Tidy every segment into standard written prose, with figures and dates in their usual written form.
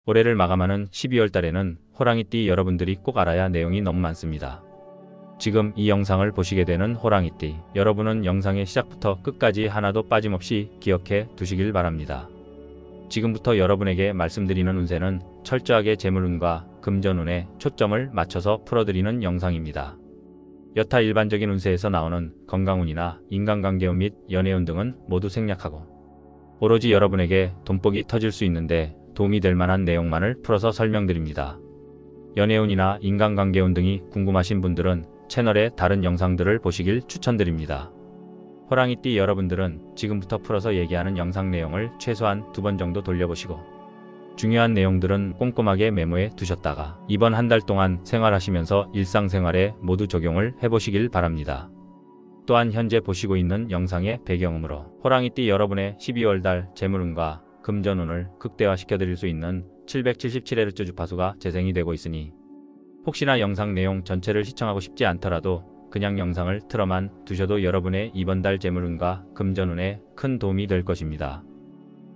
올해를 마감하는 12월 달에는 호랑이띠 여러분들이 꼭 알아야 내용이 너무 많습니다. 지금 이 영상을 보시게 되는 호랑이띠 여러분은 영상의 시작부터 끝까지 하나도 빠짐없이 기억해 두시길 바랍니다. 지금부터 여러분에게 말씀드리는 운세는 철저하게 재물운과 금전운에 초점을 맞춰서 풀어드리는 영상입니다. 여타 일반적인 운세에서 나오는 건강운이나 인간관계운 및 연애운 등은 모두 생략하고 오로지 여러분에게 돈복이 터질 수 있는데 도움이 될 만한 내용만을 풀어서 설명드립니다. 연애운이나 인간관계운 등이 궁금하신 분들은 채널의 다른 영상들을 보시길 추천드립니다. 호랑이띠 여러분들은 지금부터 풀어서 얘기하는 영상 내용을 최소한 2번 정도 돌려보시고 중요한 내용들은 꼼꼼하게 메모해 두셨다가 이번 한 달 동안 생활하시면서 일상생활에 모두 적용을 해보시길 바랍니다. 또한 현재 보시고 있는 영상의 배경음으로 호랑이띠 여러분의 12월 달 재물운과 금전운을 극대화시켜 드릴 수 있는 777Hz 주파수가 재생이 되고 있으니 혹시나 영상 내용 전체를 시청하고 싶지 않더라도 그냥 영상을 틀어만 두셔도 여러분의 이번 달 재물운과 금전운에 큰 도움이 될 것입니다.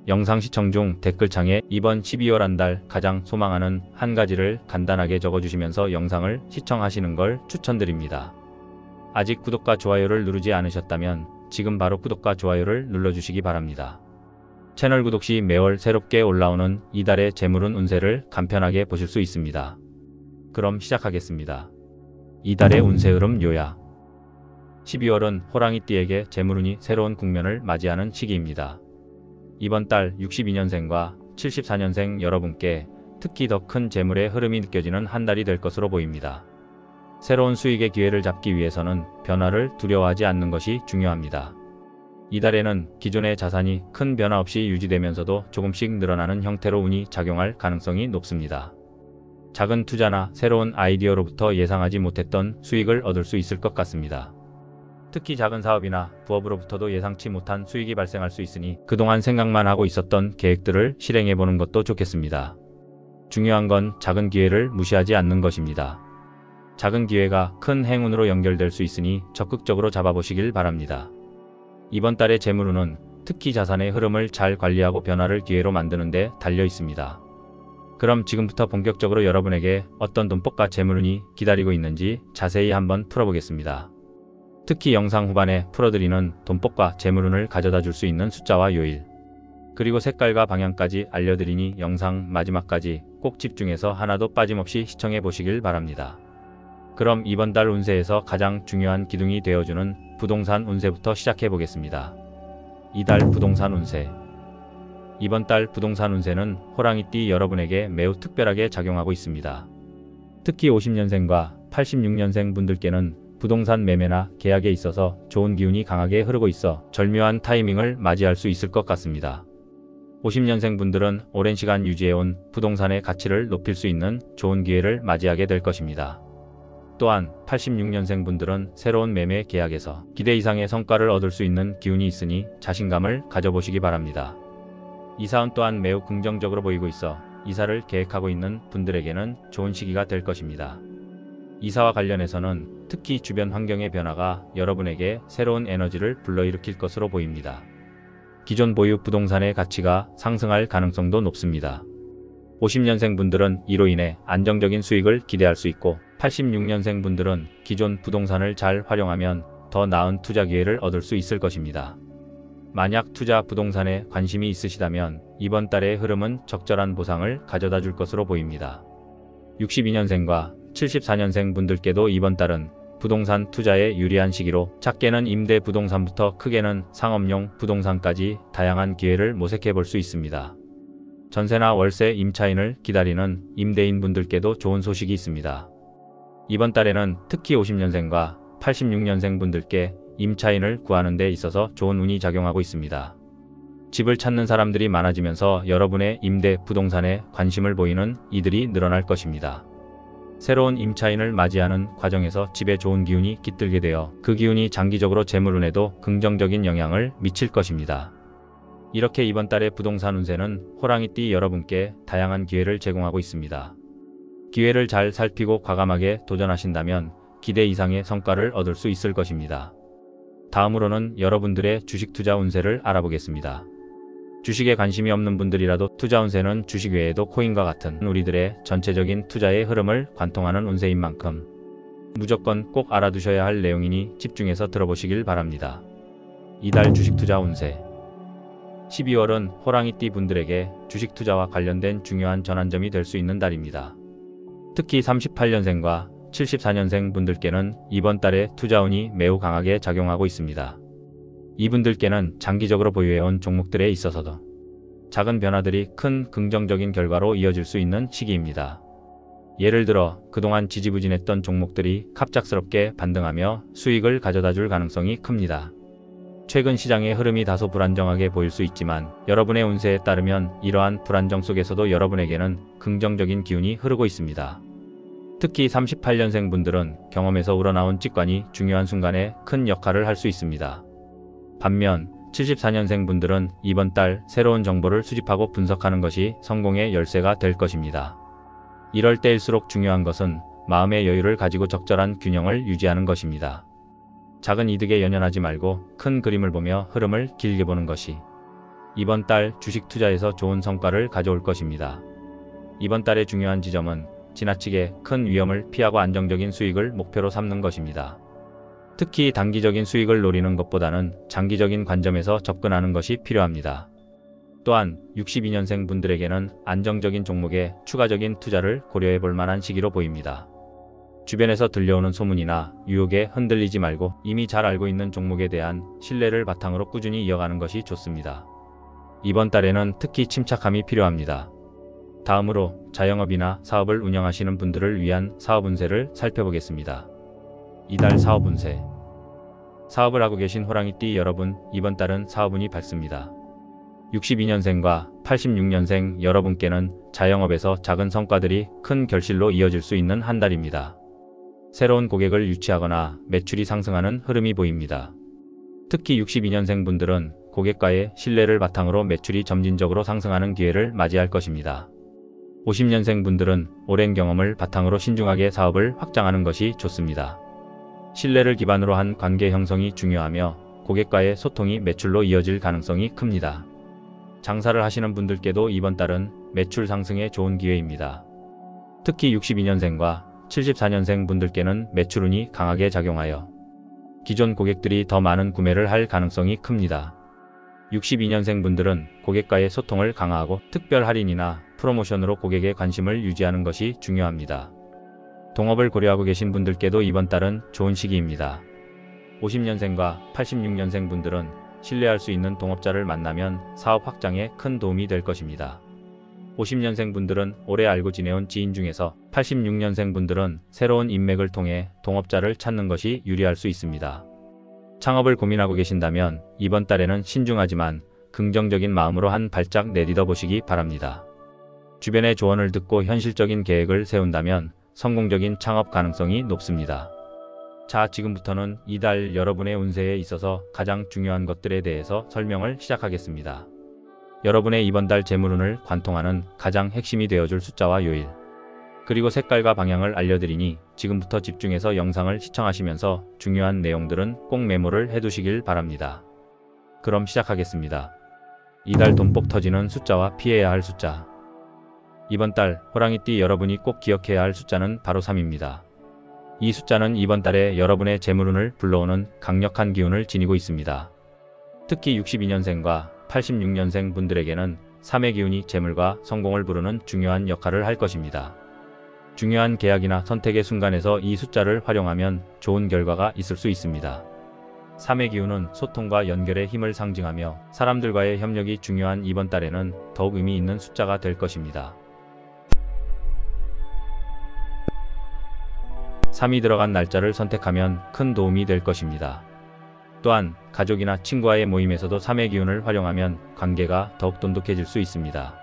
영상 시청 중 댓글창에 이번 12월 한 달 가장 소망하는 한 가지를 간단하게 적어주시면서 영상을 시청하시는 걸 추천드립니다. 아직 구독과 좋아요를 누르지 않으셨다면 지금 바로 구독과 좋아요를 눌러주시기 바랍니다. 채널 구독 시 매월 새롭게 올라오는 이달의 재물운 운세를 간편하게 보실 수 있습니다. 그럼 시작하겠습니다. 이달의 운세 흐름 요약. 12월은 호랑이띠에게 재물운이 새로운 국면을 맞이하는 시기입니다. 이번 달 62년생과 74년생 여러분께 특히 더 큰 재물의 흐름이 느껴지는 한 달이 될 것으로 보입니다. 새로운 수익의 기회를 잡기 위해서는 변화를 두려워하지 않는 것이 중요합니다. 이달에는 기존의 자산이 큰 변화 없이 유지되면서도 조금씩 늘어나는 형태로 운이 작용할 가능성이 높습니다. 작은 투자나 새로운 아이디어로부터 예상하지 못했던 수익을 얻을 수 있을 것 같습니다. 특히 작은 사업이나 부업으로부터도 예상치 못한 수익이 발생할 수 있으니 그동안 생각만 하고 있었던 계획들을 실행해보는 것도 좋겠습니다. 중요한 건 작은 기회를 무시하지 않는 것입니다. 작은 기회가 큰 행운으로 연결될 수 있으니 적극적으로 잡아보시길 바랍니다. 이번 달의 재물운은 특히 자산의 흐름을 잘 관리하고 변화를 기회로 만드는 데 달려 있습니다. 그럼 지금부터 본격적으로 여러분에게 어떤 돈복과 재물운이 기다리고 있는지 자세히 한번 풀어보겠습니다. 특히 영상 후반에 풀어드리는 돈복과 재물운을 가져다 줄 수 있는 숫자와 요일, 그리고 색깔과 방향까지 알려드리니 영상 마지막까지 꼭 집중해서 하나도 빠짐없이 시청해 보시길 바랍니다. 그럼 이번 달 운세에서 가장 중요한 기둥이 되어주는 부동산 운세부터 시작해 보겠습니다. 이달 부동산 운세. 이번 달 부동산 운세는 호랑이띠 여러분에게 매우 특별하게 작용하고 있습니다. 특히 50년생과 86년생 분들께는 부동산 매매나 계약에 있어서 좋은 기운이 강하게 흐르고 있어 절묘한 타이밍을 맞이할 수 있을 것 같습니다. 50년생 분들은 오랜 시간 유지해온 부동산의 가치를 높일 수 있는 좋은 기회를 맞이하게 될 것입니다. 또한 86년생 분들은 새로운 매매 계약에서 기대 이상의 성과를 얻을 수 있는 기운이 있으니 자신감을 가져보시기 바랍니다. 이 사안 또한 매우 긍정적으로 보이고 있어 이사를 계획하고 있는 분들에게는 좋은 시기가 될 것입니다. 이사와 관련해서는 특히 주변 환경의 변화가 여러분에게 새로운 에너지를 불러일으킬 것으로 보입니다. 기존 보유 부동산의 가치가 상승할 가능성도 높습니다. 50년생 분들은 이로 인해 안정적인 수익을 기대할 수 있고 86년생 분들은 기존 부동산을 잘 활용하면 더 나은 투자 기회를 얻을 수 있을 것입니다. 만약 투자 부동산에 관심이 있으시다면 이번 달의 흐름은 적절한 보상을 가져다 줄 것으로 보입니다. 62년생과 74년생 분들께도 이번 달은 부동산 투자에 유리한 시기로 작게는 임대 부동산부터 크게는 상업용 부동산까지 다양한 기회를 모색해 볼 수 있습니다. 전세나 월세 임차인을 기다리는 임대인 분들께도 좋은 소식이 있습니다. 이번 달에는 특히 50년생과 86년생 분들께 임차인을 구하는 데 있어서 좋은 운이 작용하고 있습니다. 집을 찾는 사람들이 많아지면서 여러분의 임대 부동산에 관심을 보이는 이들이 늘어날 것입니다. 새로운 임차인을 맞이하는 과정에서 집에 좋은 기운이 깃들게 되어 그 기운이 장기적으로 재물운에도 긍정적인 영향을 미칠 것입니다. 이렇게 이번 달의 부동산 운세는 호랑이띠 여러분께 다양한 기회를 제공하고 있습니다. 기회를 잘 살피고 과감하게 도전하신다면 기대 이상의 성과를 얻을 수 있을 것입니다. 다음으로는 여러분들의 주식 투자 운세를 알아보겠습니다. 주식에 관심이 없는 분들이라도 투자 운세는 주식 외에도 코인과 같은 우리들의 전체적인 투자의 흐름을 관통하는 운세인 만큼 무조건 꼭 알아두셔야 할 내용이니 집중해서 들어보시길 바랍니다. 이달 주식 투자 운세. 12월은 호랑이띠 분들에게 주식 투자와 관련된 중요한 전환점이 될 수 있는 달입니다. 특히 38년생과 74년생 분들께는 이번 달에 투자운이 매우 강하게 작용하고 있습니다. 이분들께는 장기적으로 보유해온 종목들에 있어서도 작은 변화들이 큰 긍정적인 결과로 이어질 수 있는 시기입니다. 예를 들어 그동안 지지부진했던 종목들이 갑작스럽게 반등하며 수익을 가져다 줄 가능성이 큽니다. 최근 시장의 흐름이 다소 불안정하게 보일 수 있지만 여러분의 운세에 따르면 이러한 불안정 속에서도 여러분에게는 긍정적인 기운이 흐르고 있습니다. 특히 38년생 분들은 경험에서 우러나온 직관이 중요한 순간에 큰 역할을 할 수 있습니다. 반면 74년생 분들은 이번 달 새로운 정보를 수집하고 분석하는 것이 성공의 열쇠가 될 것입니다. 이럴 때일수록 중요한 것은 마음의 여유를 가지고 적절한 균형을 유지하는 것입니다. 작은 이득에 연연하지 말고 큰 그림을 보며 흐름을 길게 보는 것이 이번 달 주식 투자에서 좋은 성과를 가져올 것입니다. 이번 달의 중요한 지점은 지나치게 큰 위험을 피하고 안정적인 수익을 목표로 삼는 것입니다. 특히 단기적인 수익을 노리는 것보다는 장기적인 관점에서 접근하는 것이 필요합니다. 또한 62년생 분들에게는 안정적인 종목에 추가적인 투자를 고려해 볼 만한 시기로 보입니다. 주변에서 들려오는 소문이나 유혹에 흔들리지 말고 이미 잘 알고 있는 종목에 대한 신뢰를 바탕으로 꾸준히 이어가는 것이 좋습니다. 이번 달에는 특히 침착함이 필요합니다. 다음으로 자영업이나 사업을 운영하시는 분들을 위한 사업 운세를 살펴보겠습니다. 이달 사업 운세. 사업을 하고 계신 호랑이띠 여러분, 이번 달은 사업운이 밝습니다. 62년생과 86년생 여러분께는 자영업에서 작은 성과들이 큰 결실로 이어질 수 있는 한 달입니다. 새로운 고객을 유치하거나 매출이 상승하는 흐름이 보입니다. 특히 62년생 분들은 고객과의 신뢰를 바탕으로 매출이 점진적으로 상승하는 기회를 맞이할 것입니다. 50년생 분들은 오랜 경험을 바탕으로 신중하게 사업을 확장하는 것이 좋습니다. 신뢰를 기반으로 한 관계 형성이 중요하며 고객과의 소통이 매출로 이어질 가능성이 큽니다. 장사를 하시는 분들께도 이번 달은 매출 상승에 좋은 기회입니다. 특히 62년생과 74년생 분들께는 매출운이 강하게 작용하여 기존 고객들이 더 많은 구매를 할 가능성이 큽니다. 62년생 분들은 고객과의 소통을 강화하고 특별 할인이나 프로모션으로 고객의 관심을 유지하는 것이 중요합니다. 동업을 고려하고 계신 분들께도 이번 달은 좋은 시기입니다. 50년생과 86년생 분들은 신뢰할 수 있는 동업자를 만나면 사업 확장에 큰 도움이 될 것입니다. 50년생 분들은 오래 알고 지내온 지인 중에서 86년생 분들은 새로운 인맥을 통해 동업자를 찾는 것이 유리할 수 있습니다. 창업을 고민하고 계신다면 이번 달에는 신중하지만 긍정적인 마음으로 한 발짝 내딛어 보시기 바랍니다. 주변의 조언을 듣고 현실적인 계획을 세운다면 성공적인 창업 가능성이 높습니다. 자, 지금부터는 이달 여러분의 운세에 있어서 가장 중요한 것들에 대해서 설명을 시작하겠습니다. 여러분의 이번 달 재물운을 관통하는 가장 핵심이 되어줄 숫자와 요일, 그리고 색깔과 방향을 알려드리니 지금부터 집중해서 영상을 시청하시면서 중요한 내용들은 꼭 메모를 해두시길 바랍니다. 그럼 시작하겠습니다. 이달 돈복 터지는 숫자와 피해야 할 숫자. 이번 달 호랑이띠 여러분이 꼭 기억해야 할 숫자는 바로 3입니다. 이 숫자는 이번 달에 여러분의 재물운을 불러오는 강력한 기운을 지니고 있습니다. 특히 62년생과 86년생 분들에게는 3의 기운이 재물과 성공을 부르는 중요한 역할을 할 것입니다. 중요한 계약이나 선택의 순간에서 이 숫자를 활용하면 좋은 결과가 있을 수 있습니다. 3의 기운은 소통과 연결의 힘을 상징하며 사람들과의 협력이 중요한 이번 달에는 더욱 의미 있는 숫자가 될 것입니다. 3이 들어간 날짜를 선택하면 큰 도움이 될 것입니다. 또한 가족이나 친구와의 모임에서도 3의 기운을 활용하면 관계가 더욱 돈독해질 수 있습니다.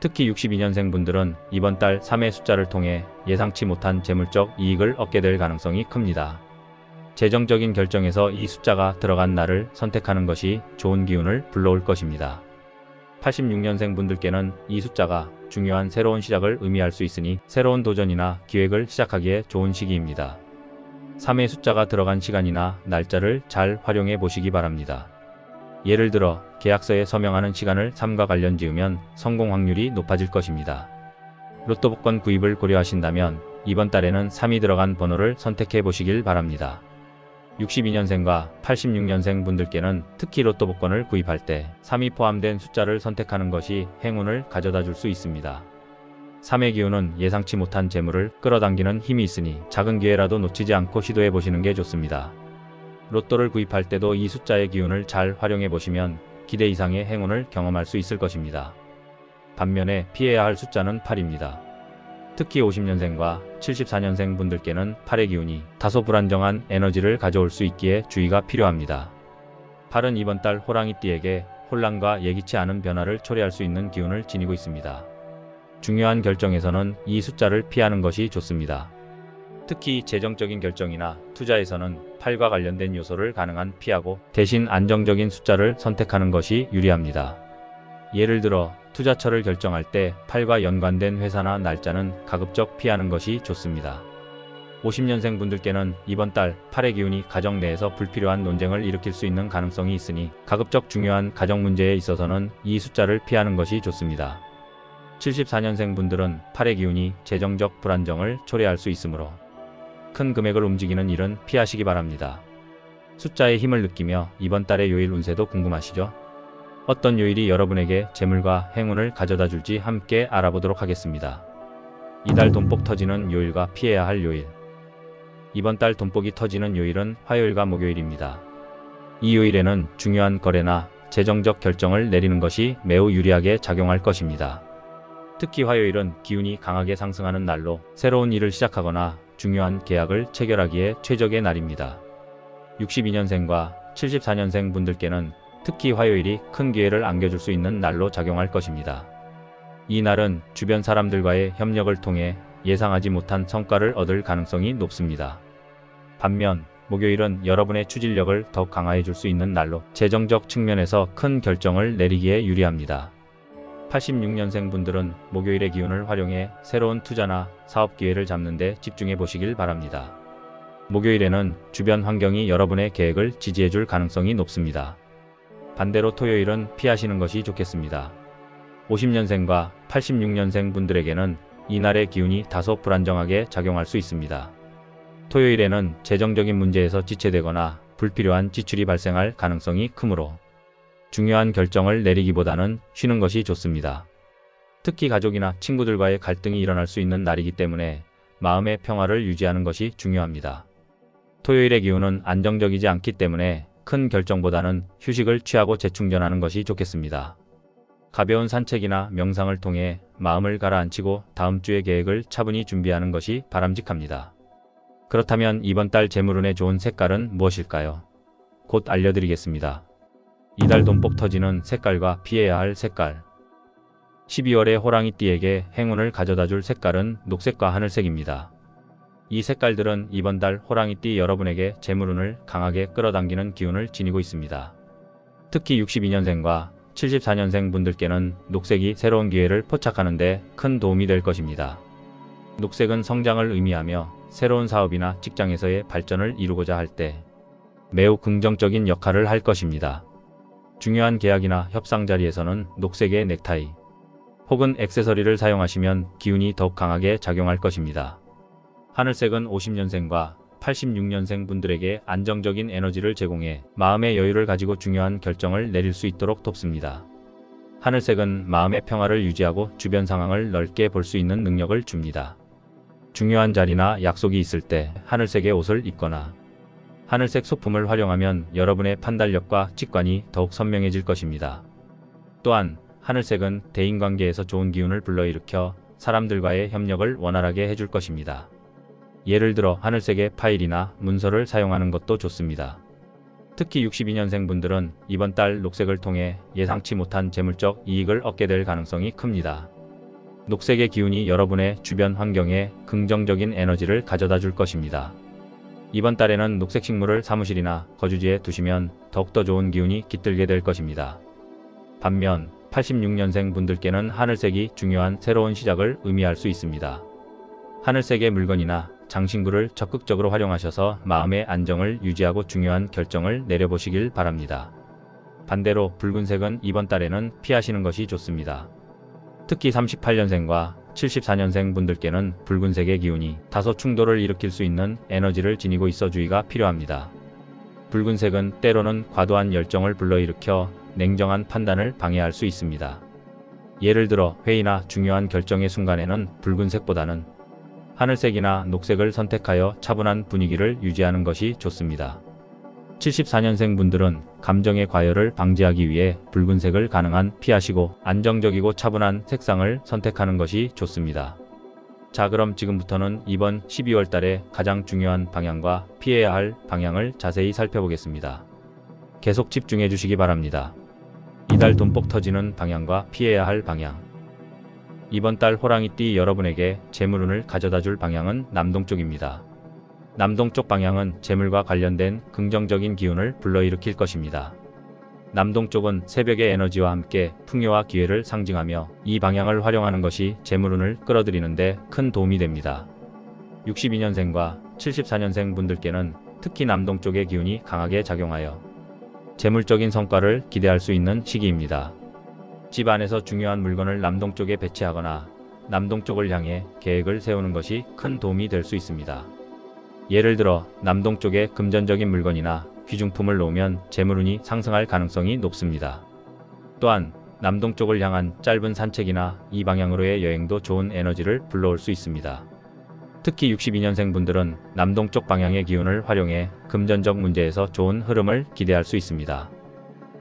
특히 62년생 분들은 이번 달 3의 숫자를 통해 예상치 못한 재물적 이익을 얻게 될 가능성이 큽니다. 재정적인 결정에서 이 숫자가 들어간 날을 선택하는 것이 좋은 기운을 불러올 것입니다. 86년생 분들께는 이 숫자가 중요한 새로운 시작을 의미할 수 있으니 새로운 도전이나 기획을 시작하기에 좋은 시기입니다. 3의 숫자가 들어간 시간이나 날짜를 잘 활용해 보시기 바랍니다. 예를 들어 계약서에 서명하는 시간을 3과 관련 지으면 성공 확률이 높아질 것입니다. 로또 복권 구입을 고려하신다면 이번 달에는 3이 들어간 번호를 선택해 보시길 바랍니다. 62년생과 86년생 분들께는 특히 로또 복권을 구입할 때 3이 포함된 숫자를 선택하는 것이 행운을 가져다 줄 수 있습니다. 3의 기운은 예상치 못한 재물을 끌어당기는 힘이 있으니 작은 기회라도 놓치지 않고 시도해 보시는 게 좋습니다. 로또를 구입할 때도 이 숫자의 기운을 잘 활용해 보시면 기대 이상의 행운을 경험할 수 있을 것입니다. 반면에 피해야 할 숫자는 8입니다. 특히 50년생과 74년생 분들께는 8의 기운이 다소 불안정한 에너지를 가져올 수 있기에 주의가 필요합니다. 8은 이번 달 호랑이띠에게 혼란과 예기치 않은 변화를 초래할 수 있는 기운을 지니고 있습니다. 중요한 결정에서는 이 숫자를 피하는 것이 좋습니다. 특히 재정적인 결정이나 투자에서는 8과 관련된 요소를 가능한 피하고 대신 안정적인 숫자를 선택하는 것이 유리합니다. 예를 들어 투자처를 결정할 때 8과 연관된 회사나 날짜는 가급적 피하는 것이 좋습니다. 50년생 분들께는 이번 달 8의 기운이 가정 내에서 불필요한 논쟁을 일으킬 수 있는 가능성이 있으니 가급적 중요한 가정 문제에 있어서는 이 숫자를 피하는 것이 좋습니다. 74년생 분들은 8의 기운이 재정적 불안정을 초래할 수 있으므로 큰 금액을 움직이는 일은 피하시기 바랍니다. 숫자의 힘을 느끼며 이번 달의 요일 운세도 궁금하시죠? 어떤 요일이 여러분에게 재물과 행운을 가져다 줄지 함께 알아보도록 하겠습니다. 이달 돈복 터지는 요일과 피해야 할 요일. 이번 달 돈복이 터지는 요일은 화요일과 목요일입니다. 이 요일에는 중요한 거래나 재정적 결정을 내리는 것이 매우 유리하게 작용할 것입니다. 특히 화요일은 기운이 강하게 상승하는 날로 새로운 일을 시작하거나 중요한 계약을 체결하기에 최적의 날입니다. 62년생과 74년생 분들께는 특히 화요일이 큰 기회를 안겨줄 수 있는 날로 작용할 것입니다. 이 날은 주변 사람들과의 협력을 통해 예상하지 못한 성과를 얻을 가능성이 높습니다. 반면 목요일은 여러분의 추진력을 더 강화해 줄 수 있는 날로 재정적 측면에서 큰 결정을 내리기에 유리합니다. 86년생 분들은 목요일의 기운을 활용해 새로운 투자나 사업 기회를 잡는 데 집중해 보시길 바랍니다. 목요일에는 주변 환경이 여러분의 계획을 지지해 줄 가능성이 높습니다. 반대로 토요일은 피하시는 것이 좋겠습니다. 50년생과 86년생 분들에게는 이날의 기운이 다소 불안정하게 작용할 수 있습니다. 토요일에는 재정적인 문제에서 지체되거나 불필요한 지출이 발생할 가능성이 크므로 중요한 결정을 내리기보다는 쉬는 것이 좋습니다. 특히 가족이나 친구들과의 갈등이 일어날 수 있는 날이기 때문에 마음의 평화를 유지하는 것이 중요합니다. 토요일의 기운은 안정적이지 않기 때문에 큰 결정보다는 휴식을 취하고 재충전하는 것이 좋겠습니다. 가벼운 산책이나 명상을 통해 마음을 가라앉히고 다음 주의 계획을 차분히 준비하는 것이 바람직합니다. 그렇다면 이번 달 재물운에 좋은 색깔은 무엇일까요? 곧 알려드리겠습니다. 이달 돈복 터지는 색깔과 피해야 할 색깔. 12월의 호랑이띠에게 행운을 가져다 줄 색깔은 녹색과 하늘색입니다. 이 색깔들은 이번 달 호랑이띠 여러분에게 재물운을 강하게 끌어당기는 기운을 지니고 있습니다. 특히 62년생과 74년생 분들께는 녹색이 새로운 기회를 포착하는 데 큰 도움이 될 것입니다. 녹색은 성장을 의미하며 새로운 사업이나 직장에서의 발전을 이루고자 할 때 매우 긍정적인 역할을 할 것입니다. 중요한 계약이나 협상 자리에서는 녹색의 넥타이 혹은 액세서리를 사용하시면 기운이 더욱 강하게 작용할 것입니다. 하늘색은 50년생과 86년생 분들에게 안정적인 에너지를 제공해 마음의 여유를 가지고 중요한 결정을 내릴 수 있도록 돕습니다. 하늘색은 마음의 평화를 유지하고 주변 상황을 넓게 볼 수 있는 능력을 줍니다. 중요한 자리나 약속이 있을 때 하늘색의 옷을 입거나 하늘색 소품을 활용하면 여러분의 판단력과 직관이 더욱 선명해질 것입니다. 또한 하늘색은 대인관계에서 좋은 기운을 불러일으켜 사람들과의 협력을 원활하게 해줄 것입니다. 예를 들어 하늘색의 파일이나 문서를 사용하는 것도 좋습니다. 특히 62년생 분들은 이번 달 녹색을 통해 예상치 못한 재물적 이익을 얻게 될 가능성이 큽니다. 녹색의 기운이 여러분의 주변 환경에 긍정적인 에너지를 가져다 줄 것입니다. 이번 달에는 녹색 식물을 사무실이나 거주지에 두시면 더욱더 좋은 기운이 깃들게 될 것입니다. 반면 86년생 분들께는 하늘색이 중요한 새로운 시작을 의미할 수 있습니다. 하늘색의 물건이나 장신구를 적극적으로 활용하셔서 마음의 안정을 유지하고 중요한 결정을 내려보시길 바랍니다. 반대로 붉은색은 이번 달에는 피하시는 것이 좋습니다. 특히 38년생과 74년생 분들께는 붉은색의 기운이 다소 충돌을 일으킬 수 있는 에너지를 지니고 있어 주의가 필요합니다. 붉은색은 때로는 과도한 열정을 불러일으켜 냉정한 판단을 방해할 수 있습니다. 예를 들어 회의나 중요한 결정의 순간에는 붉은색보다는 하늘색이나 녹색을 선택하여 차분한 분위기를 유지하는 것이 좋습니다. 74년생 분들은 감정의 과열을 방지하기 위해 붉은색을 가능한 피하시고 안정적이고 차분한 색상을 선택하는 것이 좋습니다. 자, 그럼 지금부터는 이번 12월 달에 가장 중요한 방향과 피해야 할 방향을 자세히 살펴보겠습니다. 계속 집중해 주시기 바랍니다. 이달 돈복 터지는 방향과 피해야 할 방향. 이번 달 호랑이띠 여러분에게 재물운을 가져다 줄 방향은 남동쪽입니다. 남동쪽 방향은 재물과 관련된 긍정적인 기운을 불러일으킬 것입니다. 남동쪽은 새벽의 에너지와 함께 풍요와 기회를 상징하며 이 방향을 활용하는 것이 재물운을 끌어들이는데 큰 도움이 됩니다. 62년생과 74년생 분들께는 특히 남동쪽의 기운이 강하게 작용하여 재물적인 성과를 기대할 수 있는 시기입니다. 집 안에서 중요한 물건을 남동쪽에 배치하거나 남동쪽을 향해 계획을 세우는 것이 큰 도움이 될 수 있습니다. 예를 들어 남동쪽에 금전적인 물건이나 귀중품을 놓으면 재물운이 상승할 가능성이 높습니다. 또한 남동쪽을 향한 짧은 산책이나 이 방향으로의 여행도 좋은 에너지를 불러올 수 있습니다. 특히 62년생 분들은 남동쪽 방향의 기운을 활용해 금전적 문제에서 좋은 흐름을 기대할 수 있습니다.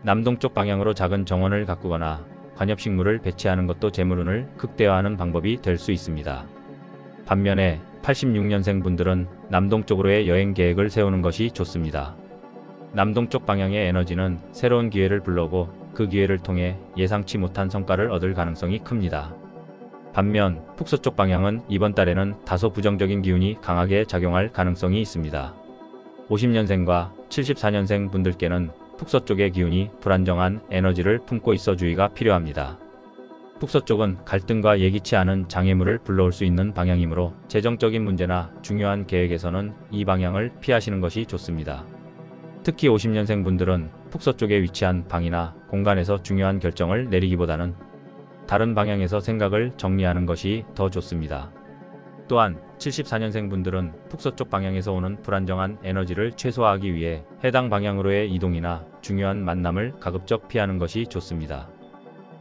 남동쪽 방향으로 작은 정원을 가꾸거나 관엽식물을 배치하는 것도 재물운을 극대화하는 방법이 될 수 있습니다. 반면에 86년생 분들은 남동쪽으로의 여행 계획을 세우는 것이 좋습니다. 남동쪽 방향의 에너지는 새로운 기회를 불러오고 그 기회를 통해 예상치 못한 성과를 얻을 가능성이 큽니다. 반면 북서쪽 방향은 이번 달에는 다소 부정적인 기운이 강하게 작용할 가능성이 있습니다. 50년생과 74년생 분들께는 북서쪽의 기운이 불안정한 에너지를 품고 있어 주의가 필요합니다. 북서쪽은 갈등과 예기치 않은 장애물을 불러올 수 있는 방향이므로 재정적인 문제나 중요한 계획에서는 이 방향을 피하시는 것이 좋습니다. 특히 50년생 분들은 북서쪽에 위치한 방이나 공간에서 중요한 결정을 내리기보다는 다른 방향에서 생각을 정리하는 것이 더 좋습니다. 또한 74년생 분들은 북서쪽 방향에서 오는 불안정한 에너지를 최소화하기 위해 해당 방향으로의 이동이나 중요한 만남을 가급적 피하는 것이 좋습니다.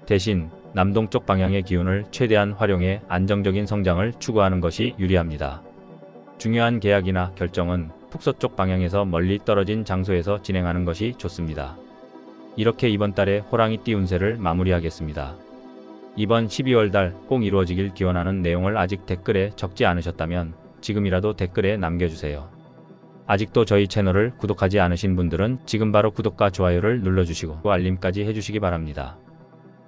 대신 남동쪽 방향의 기운을 최대한 활용해 안정적인 성장을 추구하는 것이 유리합니다. 중요한 계약이나 결정은 북서쪽 방향에서 멀리 떨어진 장소에서 진행하는 것이 좋습니다. 이렇게 이번 달의 호랑이띠 운세를 마무리하겠습니다. 이번 12월 달 꼭 이루어지길 기원하는 내용을 아직 댓글에 적지 않으셨다면 지금이라도 댓글에 남겨주세요. 아직도 저희 채널을 구독하지 않으신 분들은 지금 바로 구독과 좋아요를 눌러주시고 알림까지 해주시기 바랍니다.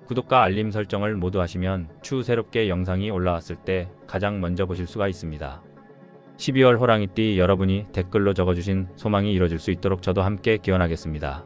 구독과 알림 설정을 모두 하시면 추후 새롭게 영상이 올라왔을 때 가장 먼저 보실 수가 있습니다. 12월 호랑이띠 여러분이 댓글로 적어주신 소망이 이뤄질 수 있도록 저도 함께 기원하겠습니다.